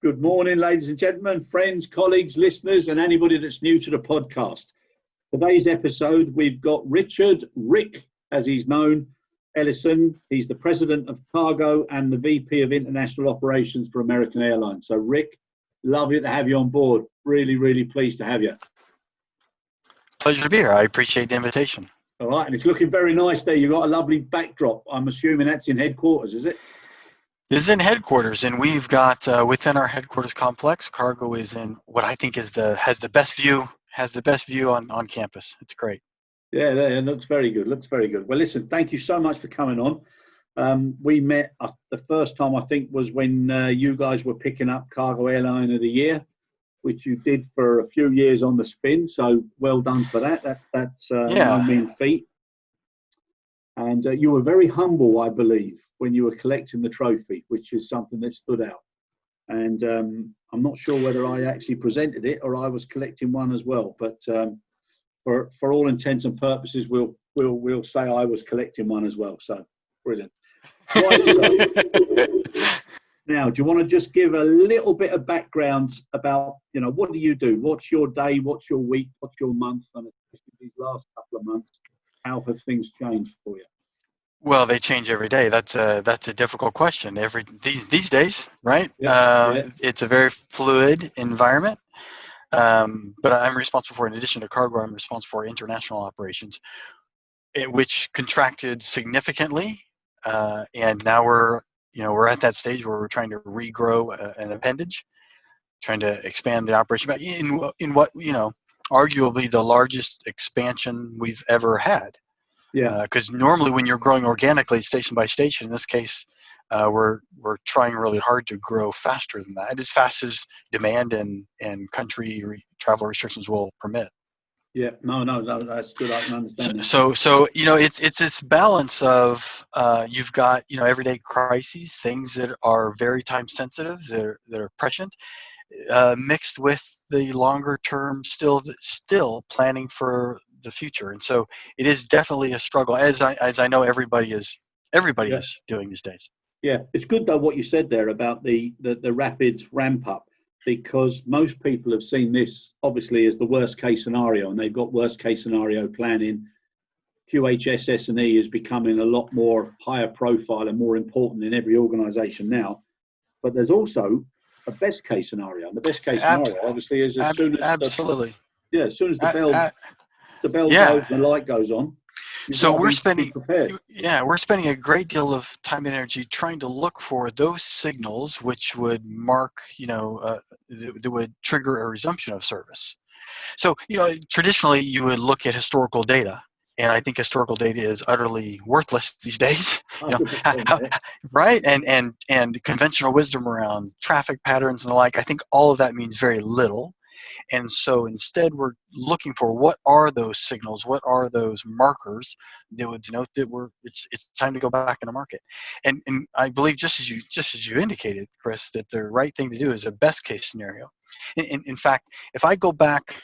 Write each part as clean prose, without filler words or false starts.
Good morning, ladies and gentlemen, friends, colleagues, listeners, and anybody that's new to the podcast. Today's episode, we've got Rick, as he's known, Elieson. He's the president of cargo and the VP of international operations for American Airlines. So, Rick, lovely to have you on board. Really, really pleased to have you. Pleasure to be here. I appreciate the invitation. All right, and it's looking very nice there. You've got a lovely backdrop. I'm assuming that's in headquarters, is it? This is in headquarters, and we've got within our headquarters complex, cargo is in what I think is has the best view on campus. It's great. Yeah, it looks very good. Well, listen, thank you so much for coming on. We met the first time, I think, was when you guys were picking up Cargo Airline of the Year, which you did for a few years on the spin. So well done for that. That's no mean feat. And you were very humble, I believe, when you were collecting the trophy, which is something that stood out. And I'm not sure whether I actually presented it or I was collecting one as well. But for all intents and purposes, we'll say I was collecting one as well. So brilliant. Right, so, now, do you want to just give a little bit of background about, what do you do? What's your day? What's your week? What's your month? And especially these last couple of months, how have things changed for you? Well, they change every day. That's a difficult question. These days, right? It's a very fluid environment. But I'm responsible for, in addition to cargo, I'm responsible for international operations, which contracted significantly, and now we're at that stage where we're trying to regrow an appendage, trying to expand the operation back in what arguably the largest expansion we've ever had. Yeah. Because normally when you're growing organically, station by station, in this case, we're trying really hard to grow faster than that, as fast as demand and country travel restrictions will permit. Yeah, no, that's good. I can understand that. So it's this balance of you've got everyday crises, things that are very time sensitive, that are prescient, mixed with the longer term still planning for the future. And so it is definitely a struggle, as I know everybody is doing these days. Yeah, it's good though what you said there about the rapid ramp up, because most people have seen this obviously as the worst case scenario, and they've got worst case scenario planning. QHSS&E is becoming a lot more higher profile and more important in every organization now. But there's also a best case scenario, and the best case scenario obviously is as soon as the bell goes and the light goes on. So we're spending a great deal of time and energy trying to look for those signals which would mark, that would trigger a resumption of service. So, traditionally you would look at historical data, and I think historical data is utterly worthless these days, right? And conventional wisdom around traffic patterns and the like, I think all of that means very little. And so instead, we're looking for what are those signals, what are those markers that would denote that it's time to go back in the market. And I believe, just as you indicated, Chris, that the right thing to do is a best case scenario. In fact, if I go back,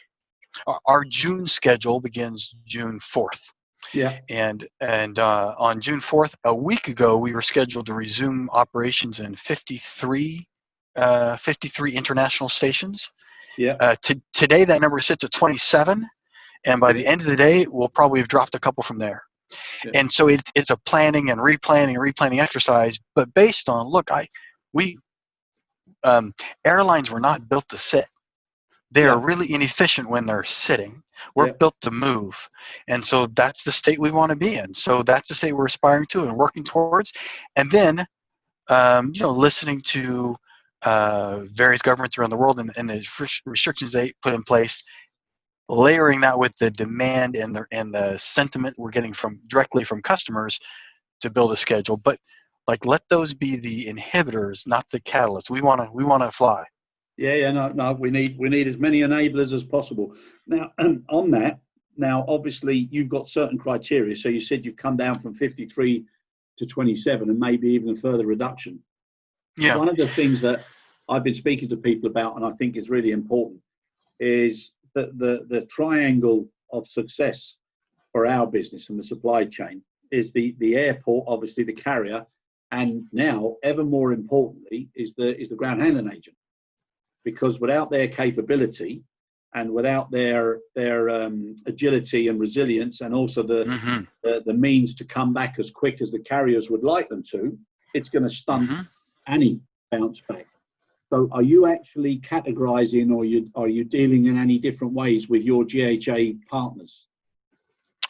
our June schedule begins June 4th. Yeah. And on June 4th, a week ago, we were scheduled to resume operations in 53 international stations. Yeah. Today, that number sits at 27, and by the end of the day, we'll probably have dropped a couple from there. Yeah. And so it's a planning and replanning exercise. But based on, airlines were not built to sit. They are really inefficient when they're sitting. We're built to move, and so that's the state we want to be in. So that's the state we're aspiring to and working towards. And then, listening to various governments around the world and the restrictions they put in place, layering that with the demand and the sentiment we're getting directly from customers to build a schedule. But let those be the inhibitors, not the catalysts. We want to fly. No. We need as many enablers as possible. Now, on that, obviously you've got certain criteria. So you said you've come down from 53 to 27, and maybe even a further reduction. Yeah. One of the things that I've been speaking to people about, and I think is really important, is the triangle of success for our business and the supply chain is the airport, obviously the carrier, and now ever more importantly is the ground handling agent. because without their capability and without their agility and resilience, and also the means to come back as quick as the carriers would like them to, it's going to stunt any bounce back. So are you actually categorizing, or are you dealing in any different ways with your GHA partners?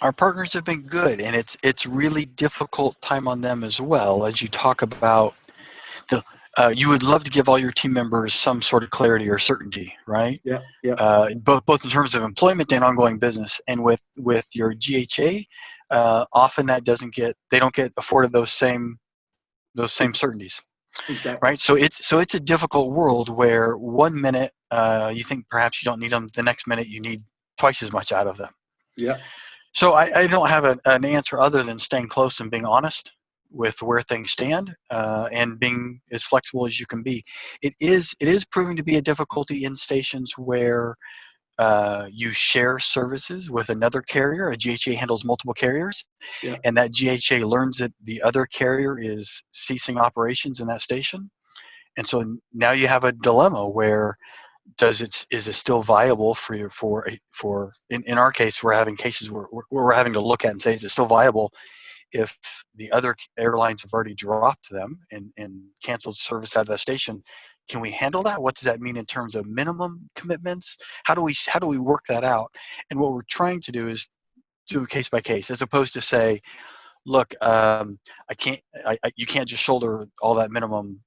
Our partners have been good, and it's really difficult time on them as well. As you talk about you would love to give all your team members some sort of clarity or certainty, right? Yeah, yeah. Both in terms of employment and ongoing business. And with your GHA, often they don't get afforded those same certainties. Exactly. Right. So it's a difficult world where 1 minute you think perhaps you don't need them, the next minute you need twice as much out of them. Yeah. So I don't have an answer other than staying close and being honest with where things stand, and being as flexible as you can be. It is proving to be a difficulty in stations where you share services with another carrier. A GHA handles multiple carriers, and that GHA learns that the other carrier is ceasing operations in that station. And so now you have a dilemma where is it still viable in our case, we're having cases where we're having to look at and say, is it still viable if the other airlines have already dropped them and canceled service out of that station? Can we handle that? What does that mean in terms of minimum commitments? How do we work that out? And what we're trying to do is do case by case, as opposed to say, look, you can't just shoulder all that minimum,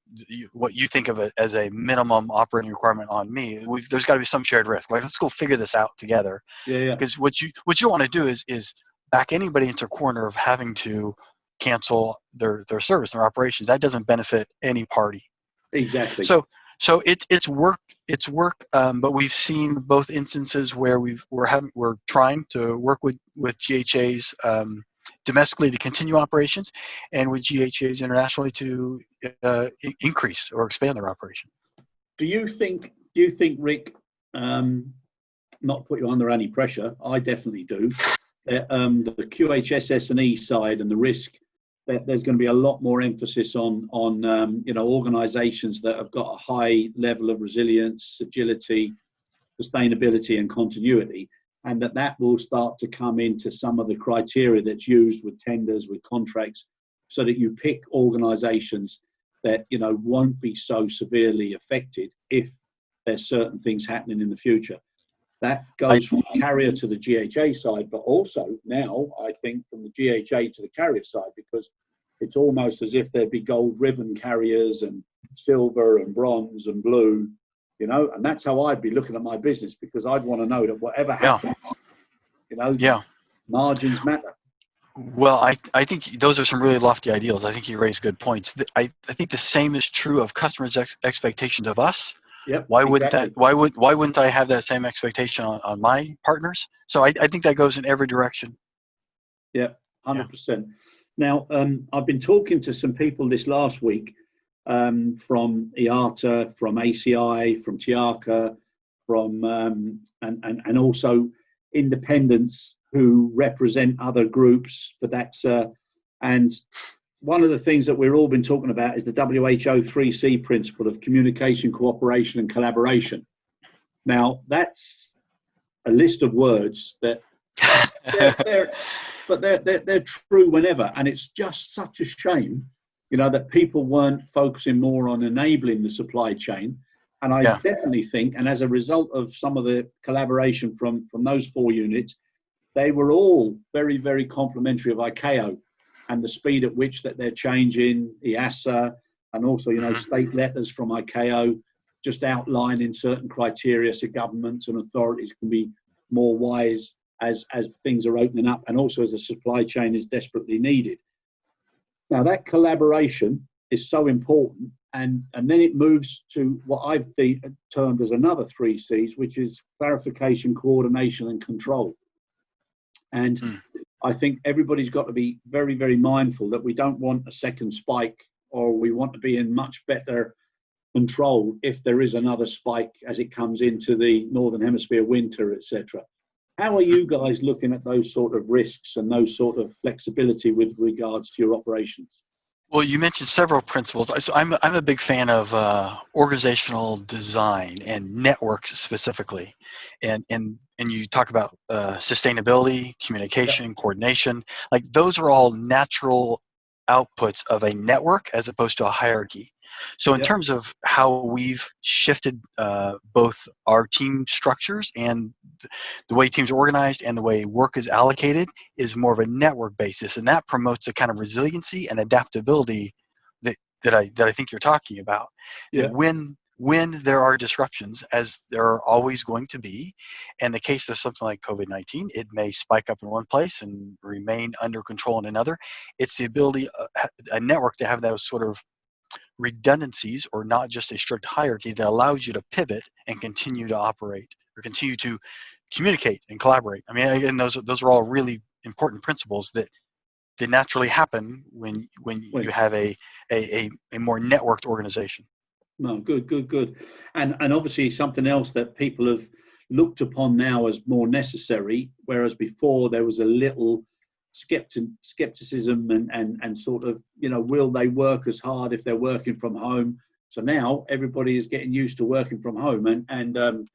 what you think of it as a minimum operating requirement on me. There's got to be some shared risk. Like, let's go figure this out together. Yeah. Because what you don't want to do is back anybody into a corner of having to cancel their service, their operations. That doesn't benefit any party. Exactly. So it's work, but we've seen both instances where we're trying to work with GHAs domestically to continue operations, and with GHAs internationally to increase or expand their operation. Do you think, Rick, not to put you under any pressure, I definitely do, the QHSS&E side and the risk, that there's going to be a lot more emphasis on organizations that have got a high level of resilience, agility, sustainability and continuity, and that will start to come into some of the criteria that's used with tenders, with contracts, so that you pick organizations that won't be so severely affected if there's certain things happening in the future. That goes from the carrier to the GHA side, but also now, I think, from the GHA to the carrier side, because it's almost as if there'd be gold ribbon carriers and silver and bronze and blue, and that's how I'd be looking at my business, because I'd want to know that whatever happens, margins matter. Well, I think those are some really lofty ideals. I think you raise good points. I think the same is true of customers' expectations of us. Yep, why wouldn't exactly. why wouldn't I have that same expectation on my partners? So I think that goes in every direction. Yeah, 100%. Now, I've been talking to some people this last week from IATA, from ACI, from TIACA, from and also independents who represent other groups for DATSA. And one of the things that we've all been talking about is the WHO 3C principle of communication, cooperation, and collaboration. Now, that's a list of words that they're true whenever, and it's just such a shame, that people weren't focusing more on enabling the supply chain. And I definitely think, and as a result of some of the collaboration from those 4 units, they were all very, very complimentary of ICAO and the speed at which that they're changing, EASA, and also, state letters from ICAO just outlining certain criteria so governments and authorities can be more wise as things are opening up, and also as the supply chain is desperately needed. Now, that collaboration is so important, and then it moves to what I've termed as another 3 Cs, which is clarification, coordination, and control. And I think everybody's got to be very, very mindful that we don't want a second spike, or we want to be in much better control if there is another spike as it comes into the Northern Hemisphere winter, etc. How are you guys looking at those sort of risks and those sort of flexibility with regards to your operations? Well, you mentioned several principles. So I'm a big fan of organizational design and networks specifically, and you talk about sustainability, Yeah, communication, coordination. Like those are all natural outputs of a network as opposed to a hierarchy. So in yeah, terms of how we've shifted both our team structures and the way teams are organized and the way work is allocated is more of a network basis, and that promotes a kind of resiliency and adaptability that I think you're talking about. That yeah. when there are disruptions, as there are always going to be, in the case of something like COVID-19, it may spike up in one place and remain under control in another. It's the ability, a network, to have those sort of redundancies, or not just a strict hierarchy, that allows you to pivot and continue to operate or continue to communicate and collaborate. I mean, again, those are all really important principles that naturally happen when Well, you have a more networked organization. no, good, good, good. And obviously something else that people have looked upon now as more necessary, whereas before there was a little skepticism and sort of, will they work as hard if they're working from home? So now everybody is getting used to working from home, and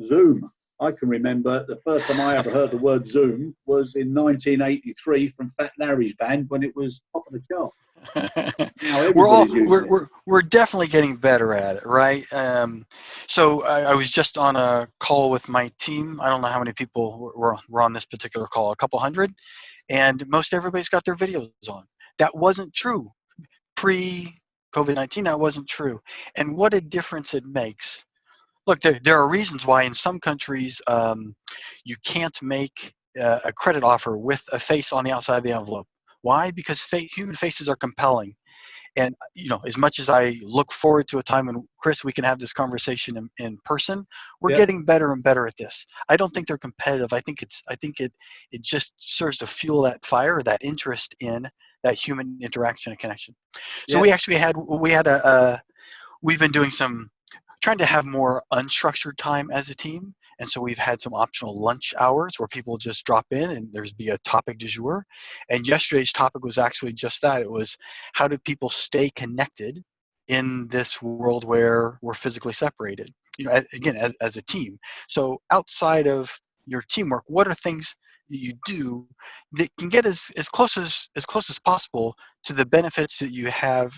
Zoom. I can remember the first time I ever heard the word Zoom was in 1983 from Fat Larry's band, when it was top of the chart. Now everybody's using it. We're definitely getting better at it, right? So I was just on a call with my team. I don't know how many people were on this particular call, a couple hundred, and most everybody's got their videos on. That wasn't true pre COVID-19. That wasn't true, and what a difference it makes. Look, there are reasons why in some countries you can't make a credit offer with a face on the outside of the envelope. Why? Because human faces are compelling. And as much as I look forward to a time when, Chris, we can have this conversation in person, we're Yeah, getting better and better at this. I don't think they're competitive. I think it just serves to fuel that fire, that interest in that human interaction and connection. So yeah, we've been doing some trying to have more unstructured time as a team. And so we've had some optional lunch hours where people just drop in and there's be a topic du jour. And yesterday's topic was actually just that. It was, how do people stay connected in this world where we're physically separated? Again, as a team. So outside of your teamwork, what are things that you do that can get as close as possible to the benefits that you have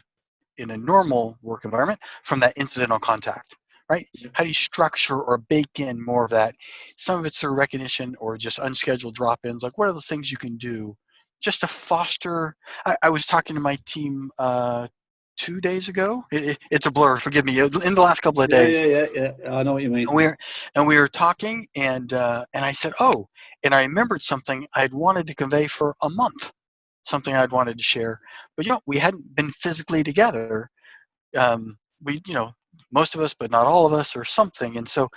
in a normal work environment from that incidental contact, right? yeah, How do you structure or bake in more of that? Some of it's through recognition or just unscheduled drop-ins. Like, what are those things you can do just to foster? I was talking to my team 2 days ago. It's a blur, forgive me, in the last couple of yeah, days. yeah, yeah, yeah. I know what you mean. And we were talking, and I said, oh, and I remembered something I'd wanted to convey for a month, something I'd wanted to share. But we hadn't been physically together. We most of us, but not all of us, or something. And so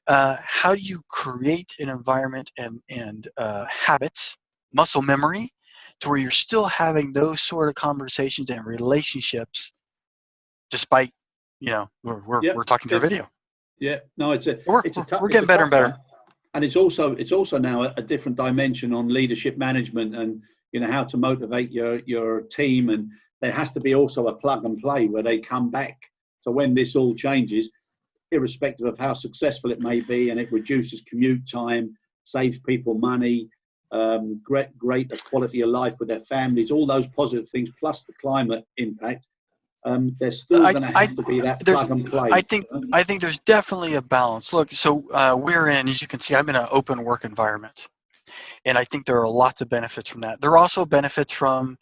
how do you create an environment and habits, muscle memory, to where you're still having those sort of conversations and relationships despite Yeah, we're talking through yeah, video. yeah. No, we're, it's a we're, tough we're it's getting a better and tough better. one, and it's also now a different dimension on leadership management, and how to motivate your team, and there has to be also a plug and play where they come back. So when this all changes, irrespective of how successful it may be, and it reduces commute time, saves people money, greater quality of life with their families, all those positive things, plus the climate impact, there's still I, going to I have to be that there's plug and I play. think I think there's definitely a balance. Look, so we're in, as you can see, I'm in an open work environment. And I think there are lots of benefits from that. There are also benefits from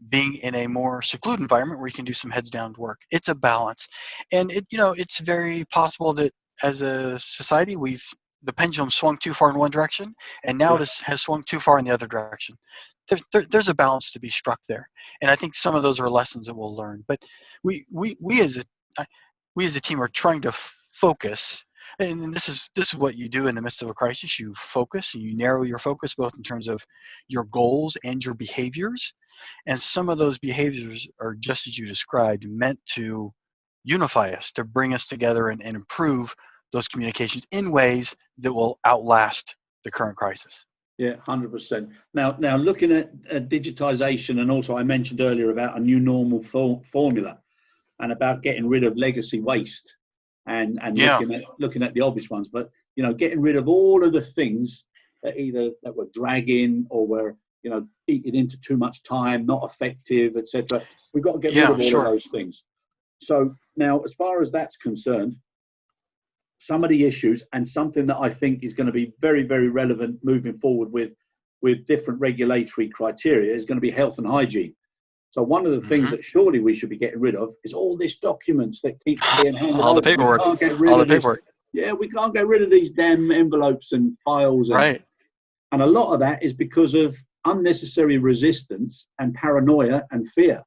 being in a more secluded environment where you can do some heads down work. It's a balance. And it's very possible that as a society, the pendulum swung too far in one direction, and now Yeah, has swung too far in the other direction. There's a balance to be struck there. And I think some of those are lessons that we'll learn. But we as a team are trying to focus, and this is what you do in the midst of a crisis. You focus and you narrow your focus, both in terms of your goals and your behaviors. And some of those behaviors are, just as you described, meant to unify us, to bring us together and improve those communications in ways that will outlast the current crisis. Yeah, 100%. Now looking at digitization, and also I mentioned earlier about a new normal formula, and about getting rid of legacy waste, and looking at the obvious ones, but getting rid of all of the things that were dragging, or were eating into too much time, not effective, etc. We've got to get rid of all of those things. So now, as far as that's concerned, some of the issues, and something that I think is going to be very, very relevant moving forward with different regulatory criteria, is going to be health and hygiene. So one of the things that surely we should be getting rid of is all these documents that keep being handed all over. the paperwork. We can't get rid of this. Yeah, we can't get rid of these damn envelopes and files. Right. And a lot of that is because of unnecessary resistance and paranoia and fear.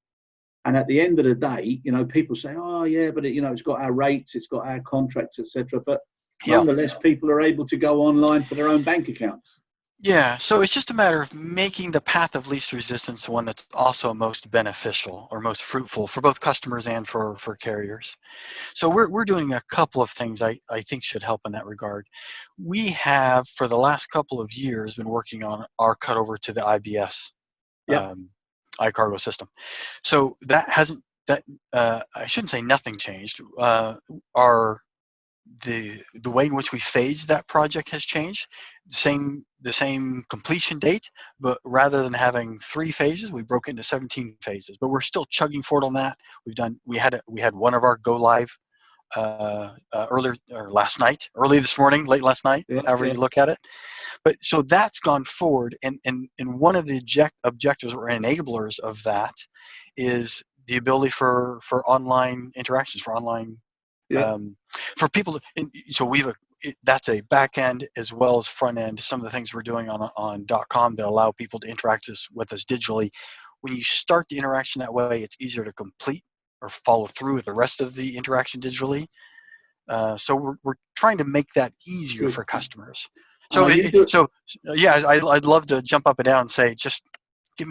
And at the end of the day, people say, oh yeah, but it's got our rates, it's got our contracts, etc. But nonetheless, people are able to go online for their own bank accounts. Yeah, so it's just a matter of making the path of least resistance the one that's also most beneficial or most fruitful for both customers and for carriers. So we're doing a couple of things I think should help in that regard. We have, for the last couple of years, been working on our cutover to the IBS, iCargo system. So that hasn't, I shouldn't say nothing changed. The way in which we phased that project has changed. The same completion date, but rather than having 3 phases, we broke into 17 phases. But we're still chugging forward on that. We had one of our go live early this morning, late last night, however you look at it. But so that's gone forward, and one of the objectives or enablers of that is the ability for online interactions, for online for people to, so that's a back end as well as front end. Some of the things we're doing on .com that allow people to interact with us digitally. When you start the interaction that way, it's easier to complete or follow through with the rest of the interaction digitally. So we're trying to make that easier for customers. So I'd love to jump up and down and say, just give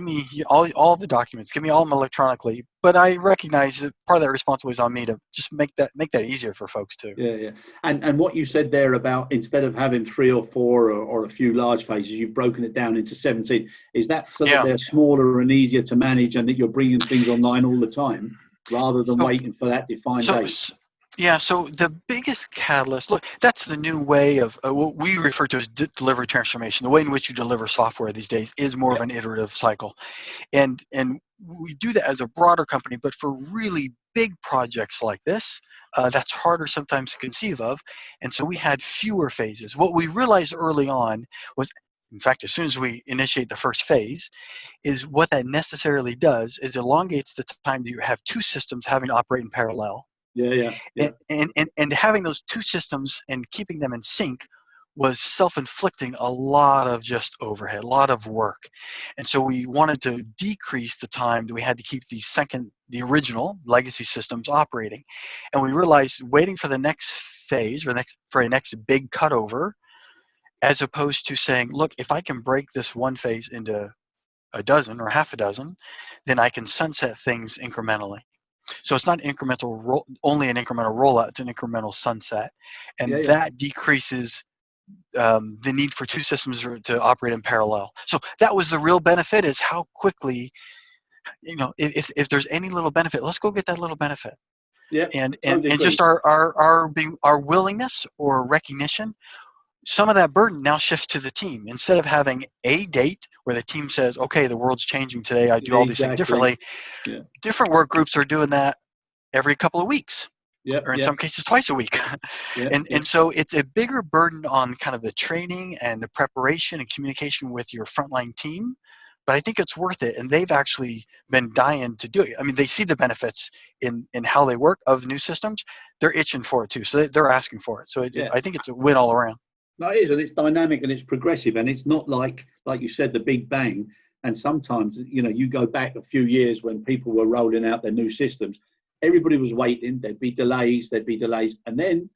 me all the documents, give me all of them electronically. But I recognize that part of that responsibility is on me to just make that easier for folks too. Yeah. And what you said there about, instead of having 3 or 4 or a few large phases, you've broken it down into 17. Is that so that they're smaller and easier to manage, and that you're bringing things online all the time rather than waiting for that defined date? Yeah, so the biggest catalyst, look, that's the new way of what we refer to as delivery transformation. The way in which you deliver software these days is more of an iterative cycle. And we do that as a broader company, but for really big projects like this, that's harder sometimes to conceive of. And so we had fewer phases. What we realized early on was, in fact, as soon as we initiate the first phase, is what that necessarily does is elongates the time that you have 2 systems having to operate in parallel. And having those 2 systems and keeping them in sync was self-inflicting a lot of just overhead, a lot of work. And so we wanted to decrease the time that we had to keep the original legacy systems operating. And we realized waiting for the next phase or for a next big cutover, as opposed to saying, look, if I can break this one phase into a dozen or half a dozen, then I can sunset things incrementally. So it's not only an incremental rollout, it's an incremental sunset. And that decreases the need for 2 systems to operate in parallel. So that was the real benefit, is how quickly, if there's any little benefit, let's go get that little benefit. And just our willingness or recognition, some of that burden now shifts to the team. Instead of having a date where the team says, okay, the world's changing today, I do all these things differently. Different work groups are doing that every couple of weeks, or in some cases twice a week. And so it's a bigger burden on kind of the training and the preparation and communication with your frontline team. But I think it's worth it, and they've actually been dying to do it. I mean, they see the benefits in how they work of new systems. They're itching for it too, so they're asking for it. So I think it's a win all around. No, it is, and it's dynamic and it's progressive, and it's not like you said, the big bang. And sometimes, you go back a few years when people were rolling out their new systems, everybody was waiting, there'd be delays. And then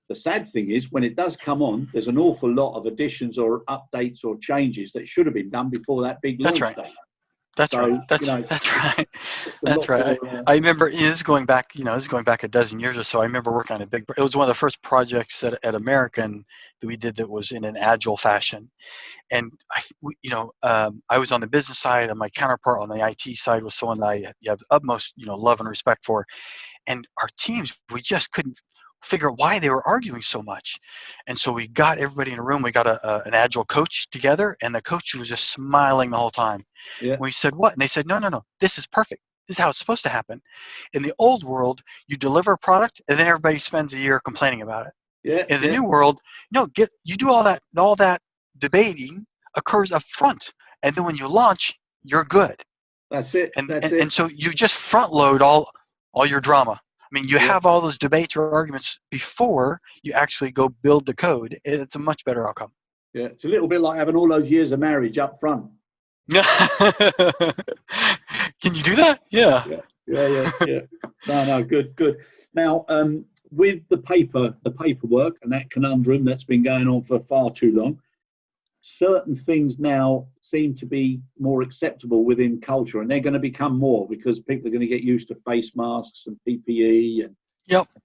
the sad thing is, when it does come on, there's an awful lot of additions or updates or changes that should have been done before that big launch day. That's So, right. That's you know, that's right. it's a That's lot right. more. I remember this is going back. This is going back a dozen years or so. I remember working on a big. It was one of the first projects at American that we did that was in an agile fashion. And I was on the business side, and my counterpart on the IT side was someone that I have utmost love and respect for. And our teams, we just couldn't figure out why they were arguing so much. And so we got everybody in a room. We got an agile coach together, and the coach was just smiling the whole time. Yeah. We said, what? And they said, no, this is perfect. This is how it's supposed to happen. In the old world, you deliver a product, and then everybody spends a year complaining about it. Yeah. In the new world, you do all that debating occurs up front, and then when you launch, you're good. That's it. And so you just front load all your drama. I mean, you have all those debates or arguments before you actually go build the code. It's a much better outcome. Yeah, it's a little bit like having all those years of marriage up front. Can you do that? Yeah. Yeah. No, good. Now, with the paperwork and that conundrum that's been going on for far too long, certain things now seem to be more acceptable within culture, and they're going to become more because people are going to get used to face masks and PPE and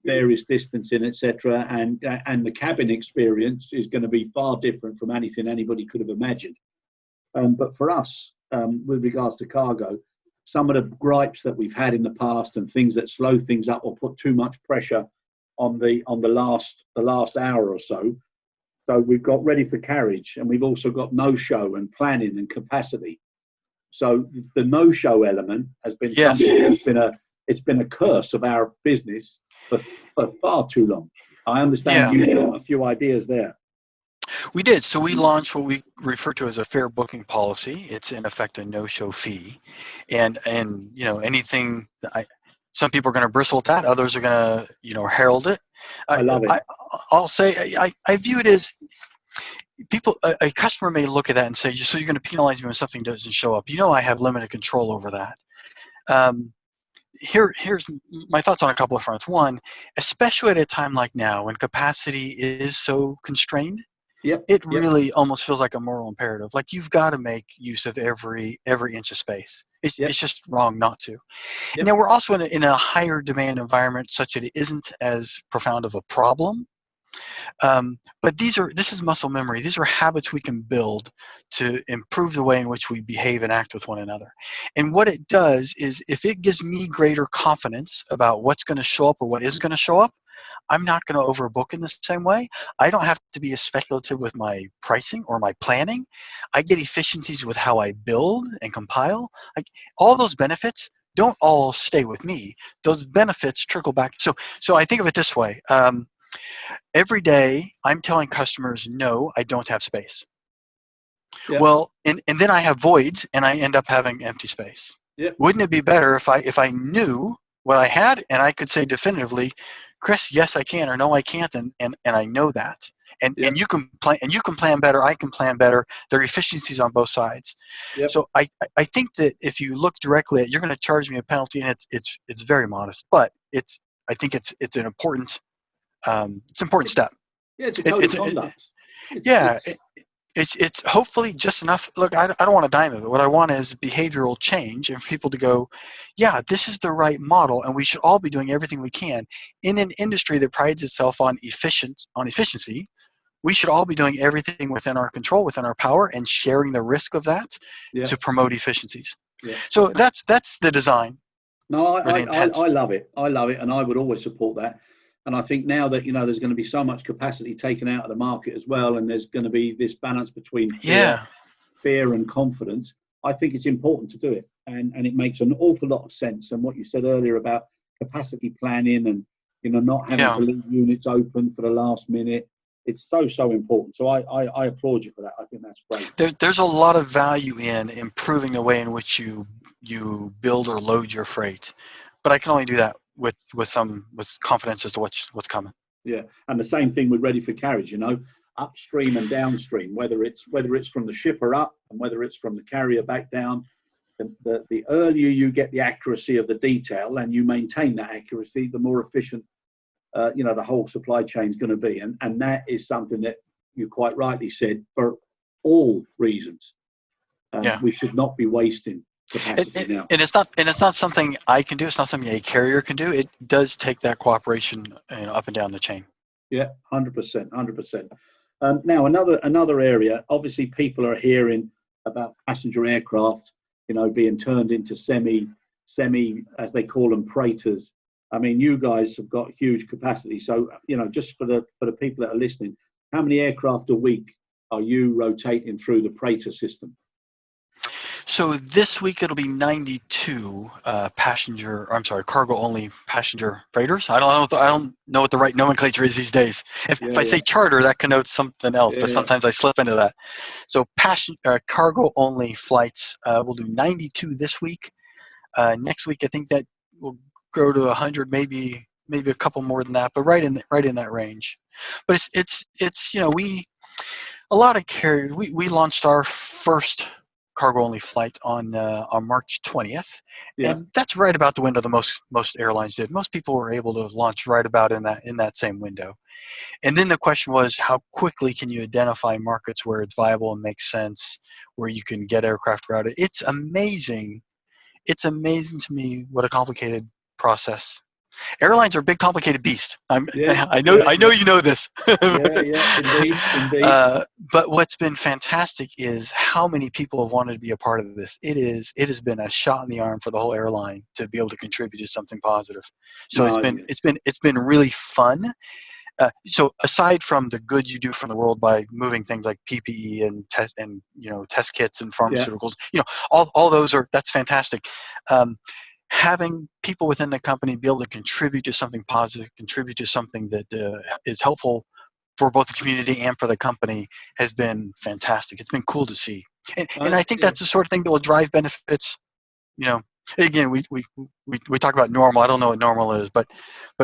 various distancing, etc. And the cabin experience is going to be far different from anything anybody could have imagined. But for us, with regards to cargo, some of the gripes that we've had in the past and things that slow things up or put too much pressure on the last hour or so. So we've got ready for carriage, and we've also got no-show and planning and capacity. So the no-show element has been something that's been a curse of our business for far too long. I understand you've got a few ideas there. We did. So we launched what we refer to as a fair booking policy. It's in effect a no-show fee, and anything that some people are going to bristle at that, others are going to herald it. I love it. I'll say I view it as a customer may look at that and say, so you're going to penalize me when something doesn't show up. I have limited control over that. Here's my thoughts on a couple of fronts. One, especially at a time like now when capacity is so constrained, it really almost feels like a moral imperative. Like you've got to make use of every inch of space. It's just wrong not to. Now we're also in a higher demand environment such that it isn't as profound of a problem. But this is muscle memory. These are habits we can build to improve the way in which we behave and act with one another. And what it does is if it gives me greater confidence about what's going to show up or what isn't going to show up, I'm not going to overbook in the same way. I don't have to be as speculative with my pricing or my planning. I get efficiencies with how I build and compile. Like all those benefits don't all stay with me. Those benefits trickle back. So I think of it this way. Every day I'm telling customers, no, I don't have space. Well, and then I have voids and I end up having empty space. Wouldn't it be better if I knew what I had and I could say definitively, Chris, yes, I can, or no, I can't, and I know that. And you can plan better, I can plan better. There are efficiencies on both sides. So I think that if you look directly at, you're going to charge me a penalty, and it's very modest, but I think it's an important step. Yeah, it's a code of conduct. It's hopefully just enough. Look, I don't want a dime of it. What I want is behavioral change and for people to go, yeah, this is the right model, and we should all be doing everything we can. In an industry that prides itself on efficiency, we should all be doing everything within our control, within our power, and sharing the risk of that to promote efficiencies. So that's the design. No, I love it. I love it, and I would always support that. And I think now that there's going to be so much capacity taken out of the market as well, and there's going to be this balance between fear and confidence, I think it's important to do it, and it makes an awful lot of sense. And what you said earlier about capacity planning and not having to leave units open for the last minute, it's so important. So I applaud you for that. I think that's great. There's a lot of value in improving the way in which you build or load your freight, but I can only do that with confidence as to what's coming. Yeah, and the same thing with ready for carriage. Upstream and downstream, whether it's from the shipper up and whether it's from the carrier back down. The earlier you get the accuracy of the detail and you maintain that accuracy, the more efficient the whole supply chain is going to be. And that is something that you quite rightly said, for all reasons. We should not be wasting. capacity now. And it's not something I can do. It's not something a carrier can do. It does take that cooperation, up and down the chain. Yeah, 100%, 100%. Now, another area. Obviously, people are hearing about passenger aircraft, being turned into semi, as they call them, freighters. I mean, you guys have got huge capacity. So, just for the people that are listening, how many aircraft a week are you rotating through the freighter system? So this week it'll be 92 cargo only passenger freighters. I don't know what the right nomenclature is these days. If I say charter, that connotes something else, but sometimes I slip into that. So cargo only flights, we'll do 92 this week. Next week I think that will grow to 100, maybe a couple more than that, but right in that range. But it's a lot of carriers. We launched our first cargo only flight on March 20th, and that's right about the window that most airlines did. Most people were able to launch right about in that same window. And then the question was, how quickly can you identify markets where it's viable and makes sense, where you can get aircraft routed? It's amazing. It's amazing to me what a complicated process. Airlines are a big, complicated beast. I know you know this. Indeed. But what's been fantastic is how many people have wanted to be a part of this. It has been a shot in the arm for the whole airline to be able to contribute to something positive. So it's been really fun. So aside from the good you do from the world by moving things like PPE and test kits and pharmaceuticals, all those that's fantastic. Having people within the company be able to contribute to something positive, contribute to something that is helpful for both the community and for the company has been fantastic. It's been cool to see. And I think that's the sort of thing that will drive benefits. Again, we talk about normal. I don't know what normal is, but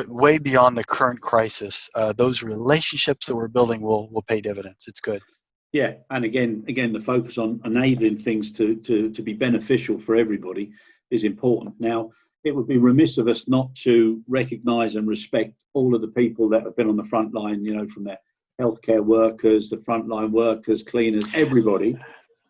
way beyond the current crisis, those relationships that we're building will pay dividends. It's good. Yeah, and again, the focus on enabling things to be beneficial for everybody is important. Now, it would be remiss of us not to recognise and respect all of the people that have been on the front line, from their healthcare workers, the frontline workers, cleaners, everybody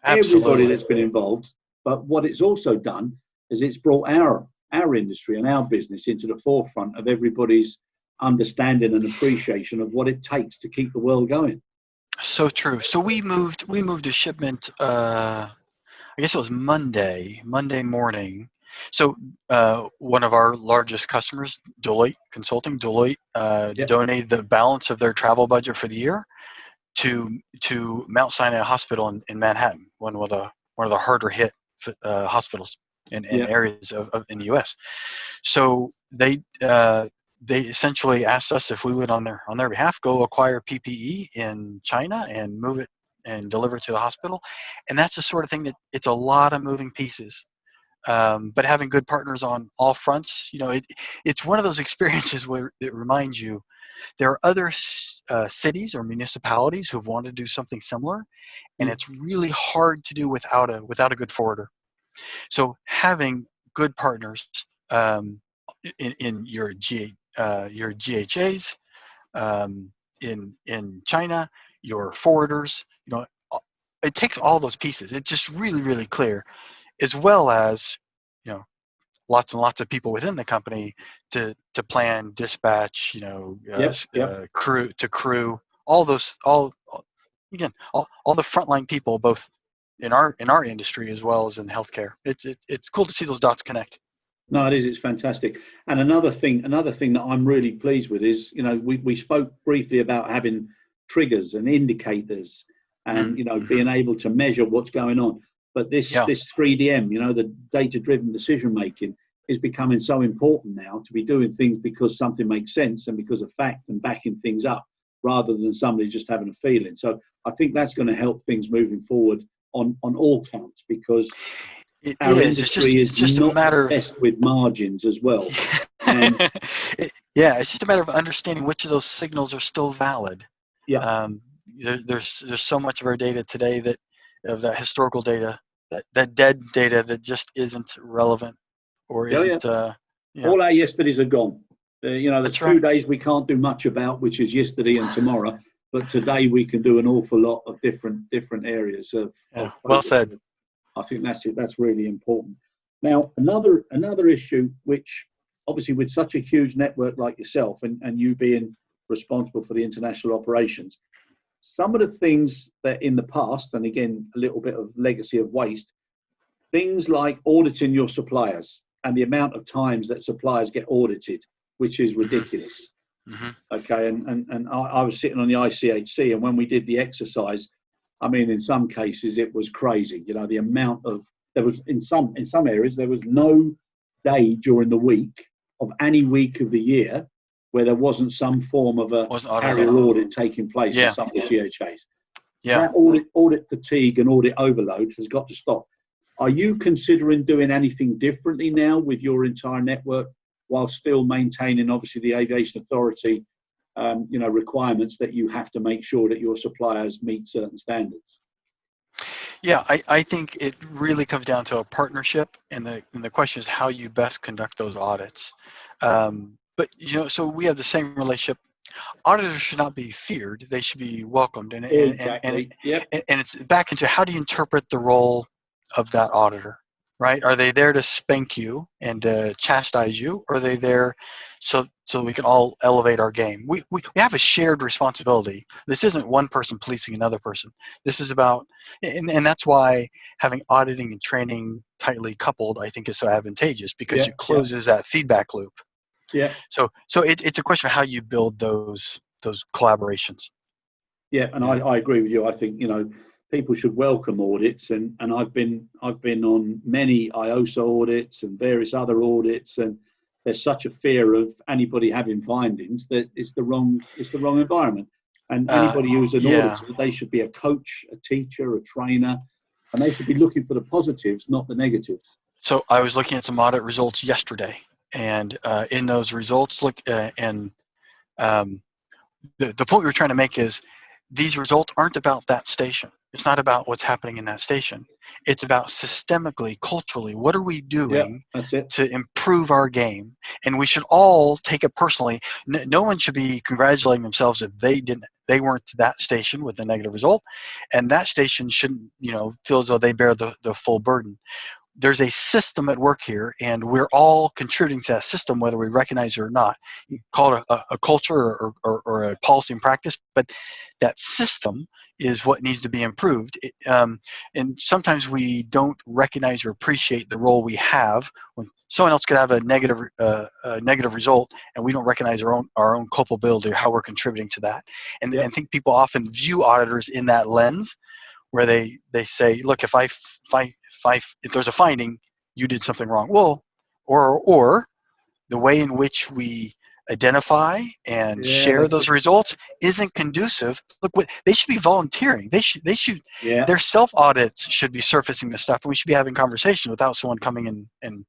that's been involved. But what it's also done is it's brought our industry and our business into the forefront of everybody's understanding and appreciation of what it takes to keep the world going. So true. So we moved a shipment, I guess it was Monday morning. So one of our largest customers, Deloitte Consulting, donated the balance of their travel budget for the year to Mount Sinai Hospital in Manhattan, one of the harder hit hospitals in areas in the U.S. So they essentially asked us if we would on their behalf go acquire PPE in China and move it and deliver it to the hospital. And that's the sort of thing that it's a lot of moving pieces. But having good partners on all fronts, it's one of those experiences where it reminds you there are other cities or municipalities who've wanted to do something similar, and it's really hard to do without a good forwarder. So having good partners in your GHAs, in China, your forwarders, it takes all those pieces. It's just really, really clear, as well as, lots and lots of people within the company to plan, dispatch, crew, all the frontline people, both in our industry as well as in healthcare. It's cool to see those dots connect. No, it is. It's fantastic. And another thing that I'm really pleased with is, we spoke briefly about having triggers and indicators and, being able to measure what's going on. But this 3DM, the data-driven decision-making is becoming so important now to be doing things because something makes sense and because of fact and backing things up rather than somebody just having a feeling. So I think that's going to help things moving forward on all counts, because our industry is just not a matter of best with margins as well. And it's just a matter of understanding which of those signals are still valid. There's so much of our data today of that historical data, that dead data that just isn't relevant or isn't. All our yesterdays are gone. There's 2 days we can't do much about, which is yesterday and tomorrow. But today we can do an awful lot of different areas of well said. I think that's it. That's really important. Now, another issue, which obviously with such a huge network like yourself and you being responsible for the international operations, some of the things that in the past, and again, a little bit of legacy of waste, things like auditing your suppliers and the amount of times that suppliers get audited, which is ridiculous. Mm-hmm. Okay, and I was sitting on the ICHC, and when we did the exercise, I mean, in some cases it was crazy. You know, the amount of, there was in some areas there was no day during the week of any week of the year where there wasn't some form of a carrier audit taking place in some of the GHAs. Yeah. That audit fatigue and audit overload has got to stop. Are you considering doing anything differently now with your entire network, while still maintaining, obviously, the aviation authority, requirements that you have to make sure that your suppliers meet certain standards? Yeah, I think it really comes down to a partnership, and the question is how you best conduct those audits. But so we have the same relationship. Auditors should not be feared; they should be welcomed, and it's back into how do you interpret the role of that auditor, right? Are they there to spank you and chastise you, or are they there so we can all elevate our game? We have a shared responsibility. This isn't one person policing another person. This is about, and that's why having auditing and training tightly coupled, I think, is so advantageous, because it closes that feedback loop. Yeah. So it's a question of how you build those collaborations. Yeah, and I agree with you. I think people should welcome audits, and I've been on many IOSA audits and various other audits, and there's such a fear of anybody having findings that it's the wrong environment. And anybody who's an auditor, they should be a coach, a teacher, a trainer, and they should be looking for the positives, not the negatives. So I was looking at some audit results yesterday, and in those results, the point we were trying to make is these results aren't about that station. It's not about what's happening in that station. It's about systemically, culturally, what are we doing to improve our game? And we should all take it personally. No one should be congratulating themselves if they weren't to that station with the negative result, and that station shouldn't, feel as though they bear the full burden. There's a system at work here, and we're all contributing to that system, whether we recognize it or not. You call it a culture or a policy and practice, but that system is what needs to be improved. And sometimes we don't recognize or appreciate the role we have when someone else could have a negative result, and we don't recognize our own culpability or how we're contributing to that. And I think people often view auditors in that lens, where they say, look, if there's a finding, you did something wrong. Well, or the way in which we identify and share those results isn't conducive. Look, they should be volunteering. They should their self audits should be surfacing this stuff, and we should be having conversations without someone coming in and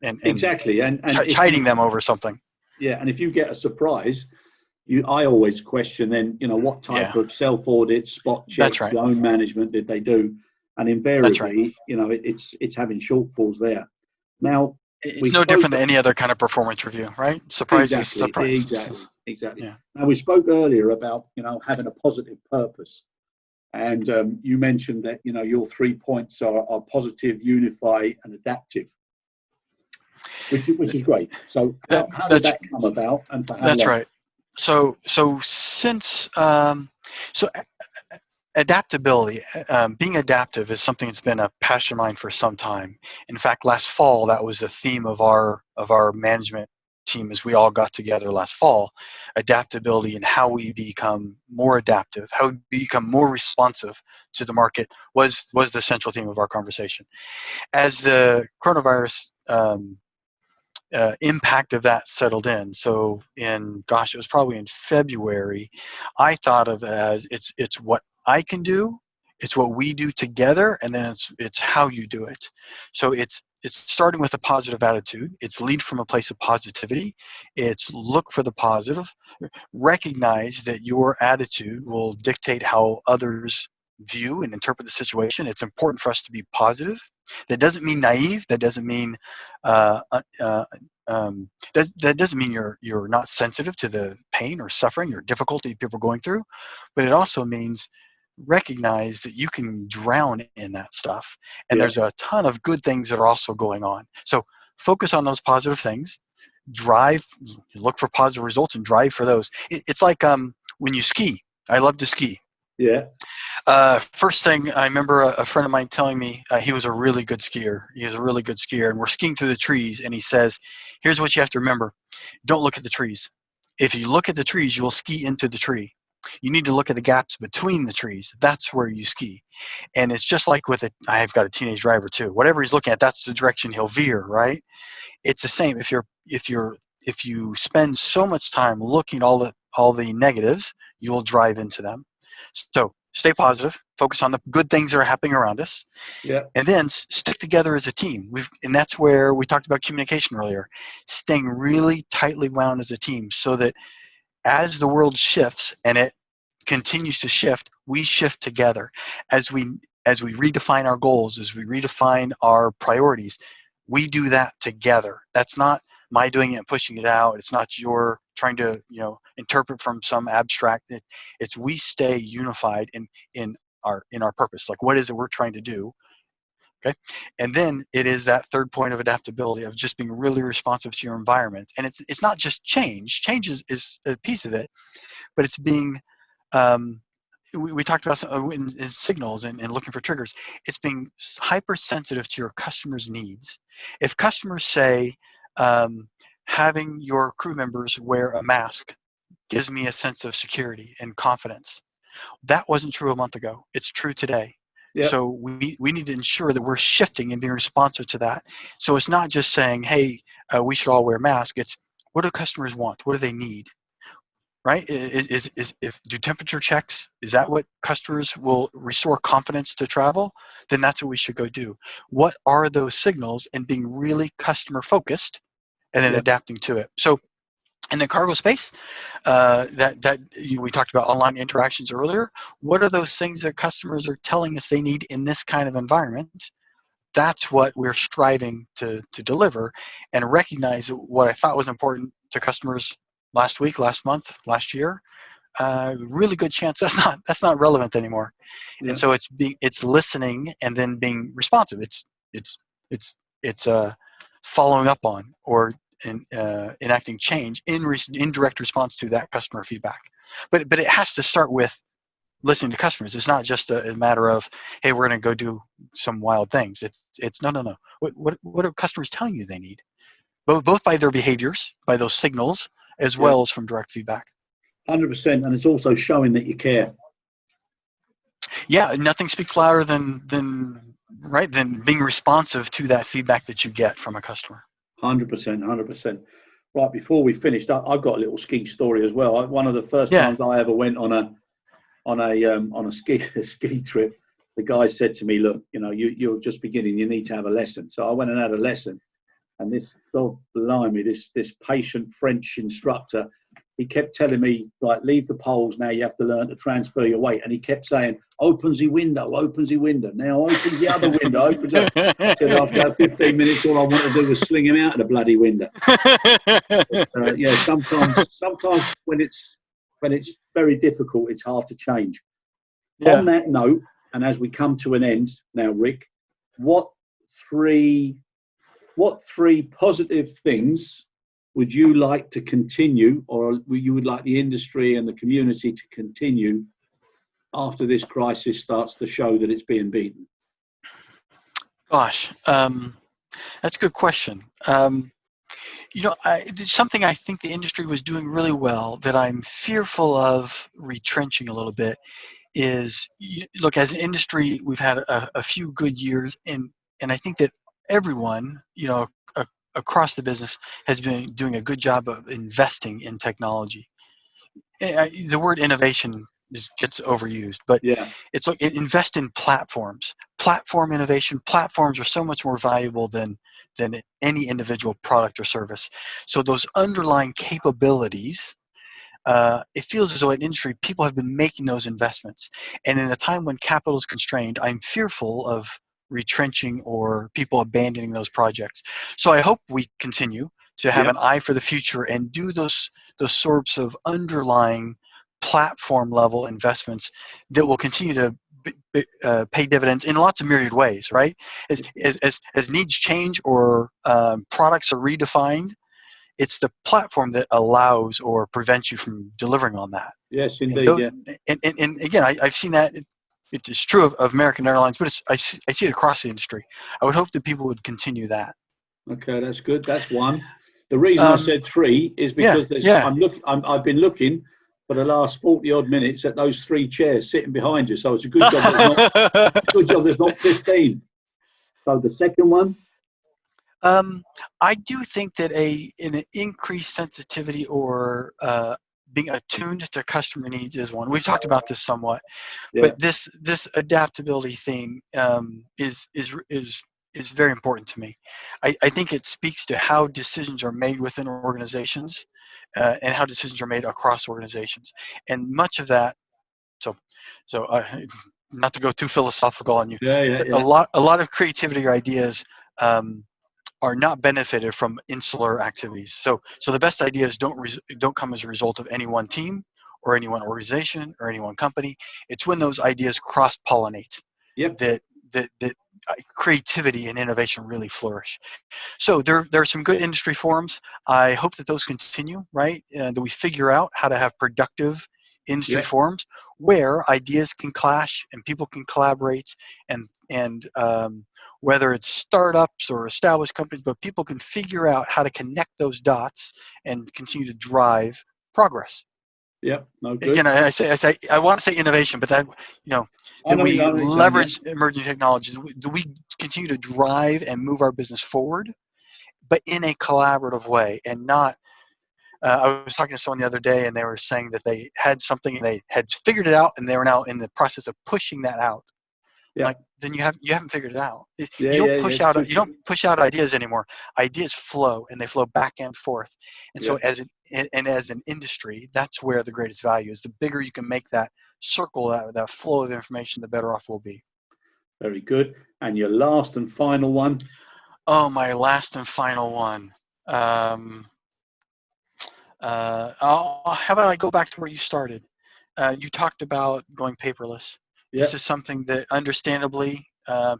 exactly and chiding them over something. Yeah, and if you get a surprise, I always question then, what type of self-audit, spot checks, zone management did they do? And invariably, it's having shortfalls there. Now, it's no different than any other kind of performance review, right? Surprises. Exactly. Yeah. Now, we spoke earlier about, having a positive purpose. And you mentioned that, your 3 points are positive, unify, and adaptive, which is great. So how did that come about, and for how long? That's right. So since adaptability, being adaptive is something that's been a passion of mine for some time. In fact, last fall, that was the theme of our management team as we all got together last fall. Adaptability and how we become more adaptive, how we become more responsive to the market was the central theme of our conversation. As the coronavirus impact of that settled in. So it was probably in February, I thought of it as it's what I can do, it's what we do together, and then it's how you do it. So it's starting with a positive attitude. It's lead from a place of positivity. It's look for the positive. Recognize that your attitude will dictate how others view and interpret the situation. It's important for us to be positive. That doesn't mean naive. That doesn't mean that doesn't mean you're not sensitive to the pain or suffering or difficulty people are going through, but it also means recognize that you can drown in that stuff, and Yeah. there's a ton of good things that are also going on. So focus on those positive things, drive, look for positive results and drive for those. It's like when you ski. I love to ski. Yeah. First thing, I remember a friend of mine telling me, he was a really good skier. He was a really good skier, and we're skiing through the trees, and he says, here's what you have to remember. Don't look at the trees. If you look at the trees, you will ski into the tree. You need to look at the gaps between the trees. That's where you ski. And it's just like with it. I've got a teenage driver too. Whatever he's looking at, that's the direction he'll veer, right? It's the same. If you spend so much time looking at all the negatives, you will drive into them. So stay positive, focus on the good things that are happening around us, Yeah. and then stick together as a team. And that's where we talked about communication earlier, staying really tightly wound as a team, so that as the world shifts, and it continues to shift, we shift together. As we redefine our goals, as we redefine our priorities, we do that together. That's not my doing it and pushing it out. It's not your trying to interpret from some abstract. It's we stay unified in our purpose. Like, what is it we're trying to do? Okay, and then it is that third point of adaptability, of just being really responsive to your environment. And it's not just change. Change is a piece of it, but it's being we talked about in signals and looking for triggers. It's being hypersensitive to your customers' needs. If customers say, having your crew members wear a mask gives me a sense of security and confidence, that wasn't true a month ago. It's true today. Yep. So we need to ensure that we're shifting and being responsive to that. So it's not just saying, hey, we should all wear masks. It's, what do customers want? What do they need? Right? Do temperature checks, is that what customers will restore confidence to travel? Then that's what we should go do. What are those signals? And being really customer focused, and then adapting to it. So in the cargo space, we talked about online interactions earlier. What are those things that customers are telling us they need in this kind of environment? That's what we're striving to deliver, and recognize what I thought was important to customers last week, last month, last year. Really good chance that's not relevant anymore. Yeah. And so it's listening and then being responsive. It's following up on, or enacting change in direct response to that customer feedback. But it has to start with listening to customers. It's not just a matter of, hey, we're going to go do some wild things. It's no. What are customers telling you they need? Both by their behaviors, by those signals, as well as from direct feedback. 100%, and it's also showing that you care. Yeah, nothing speaks louder than being responsive to that feedback that you get from a customer. 100%. Right, before we finished, I've got a little ski story as well. One of the first times I ever went on a ski trip, the guy said to me, "Look, you're just beginning. You need to have a lesson." So I went and had a lesson, and this this patient French instructor, he kept telling me, like, leave the poles now. You have to learn to transfer your weight, and he kept saying, "Opens the window, opens the window. Now opens the other window, opens." I said after about 15 minutes, all I wanted to do was sling him out of the bloody window. But, sometimes when it's very difficult, it's hard to change. Yeah. On that note, and as we come to an end now, Rick, what three positive things would you like to continue, or you would like the industry and the community to continue after this crisis starts to show that it's being beaten? Gosh, that's a good question. Something I think the industry was doing really well that I'm fearful of retrenching a little bit is, look, as an industry, we've had a few good years, and I think that everyone, across the business has been doing a good job of investing in technology. The word innovation gets overused, but it's like, invest in platforms. Platform innovation. Platforms are so much more valuable than any individual product or service. So those underlying capabilities, it feels as though in industry, people have been making those investments. And in a time when capital is constrained, I'm fearful of retrenching or people abandoning those projects. So I hope we continue to have an eye for the future and do those sorts of underlying platform level investments that will continue to pay dividends in lots of myriad ways, right? As needs change or products are redefined, it's the platform that allows or prevents you from delivering on that. Yes, indeed. And again, I've seen that. It is true of American Airlines, but I see it across the industry. I would hope that people would continue that. Okay, that's good. That's one. The reason I said 3 is because I've been looking for the last 40 odd minutes at those 3 chairs sitting behind you. So it's a good job there's not 15. So the second one. I do think that an increased sensitivity or being attuned to customer needs is one. We've talked about this somewhat, but this adaptability thing is very important to me. I think it speaks to how decisions are made within organizations and how decisions are made across organizations. And much of that, so not to go too philosophical on you, a lot of creativity or ideas are not benefited from insular activities. So the best ideas don't come as a result of any one team or any one organization or any one company. It's when those ideas cross-pollinate that creativity and innovation really flourish. So there are some good industry forums. I hope that those continue, right? And that we figure out how to have productive industry forums where ideas can clash and people can collaborate, and whether it's startups or established companies, but people can figure out how to connect those dots and continue to drive progress. Yeah, no good. Again, I want to say innovation, but that we leverage emerging technologies. Do we continue to drive and move our business forward, but in a collaborative way, and not? I was talking to someone the other day, and they were saying that they had something and they had figured it out, and they were now in the process of pushing that out. Yeah. Like, then you haven't figured it out. You don't push out ideas anymore. Ideas flow, and they flow back and forth. And so as an industry, that's where the greatest value is. The bigger you can make that circle, that flow of information, the better off we'll be. Very good. And your last and final one? Oh, my last and final one. How about I go back to where you started? You talked about going paperless. This is something that, understandably,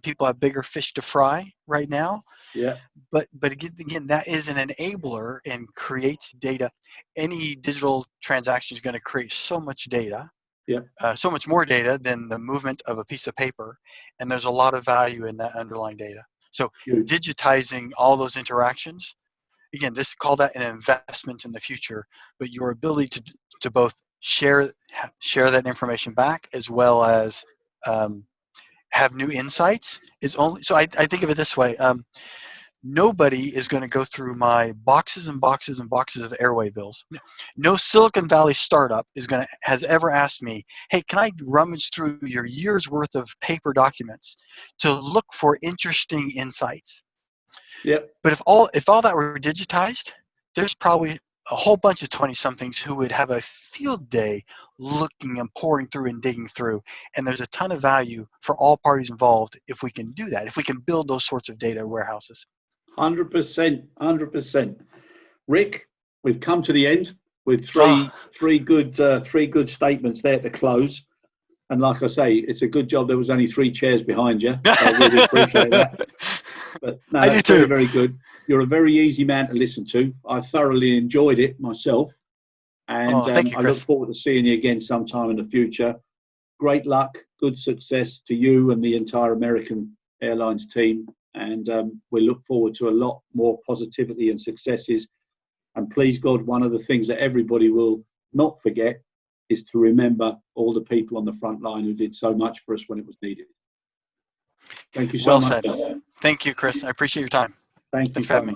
people have bigger fish to fry right now. Yeah. But again, that is an enabler and creates data. Any digital transaction is going to create so much data. Yeah. So much more data than the movement of a piece of paper, and there's a lot of value in that underlying data. So digitizing all those interactions. Again, call that an investment in the future, but your ability to both share that information back as well as have new insights is only. So I think of it this way: nobody is going to go through my boxes and boxes and boxes of airway bills. No Silicon Valley startup has ever asked me, "Hey, can I rummage through your year's worth of paper documents to look for interesting insights?" Yep. But if all that were digitized, there's probably a whole bunch of 20-somethings who would have a field day looking and pouring through and digging through. And there's a ton of value for all parties involved if we can do that, if we can build those sorts of data warehouses. 100%, 100%. Rick, we've come to the end with three good statements there to close. And like I say, it's a good job there was only 3 chairs behind you. I really appreciate that. But no, that's very, very good. You're a very easy man to listen to. I thoroughly enjoyed it myself. And thank you, I look forward to seeing you again sometime in the future. Great luck, good success to you and the entire American Airlines team. And we look forward to a lot more positivity and successes. And please God, one of the things that everybody will not forget is to remember all the people on the front line who did so much for us when it was needed. Thank you so much. Well said. Thank you, Chris. I appreciate your time. Thanks for having me.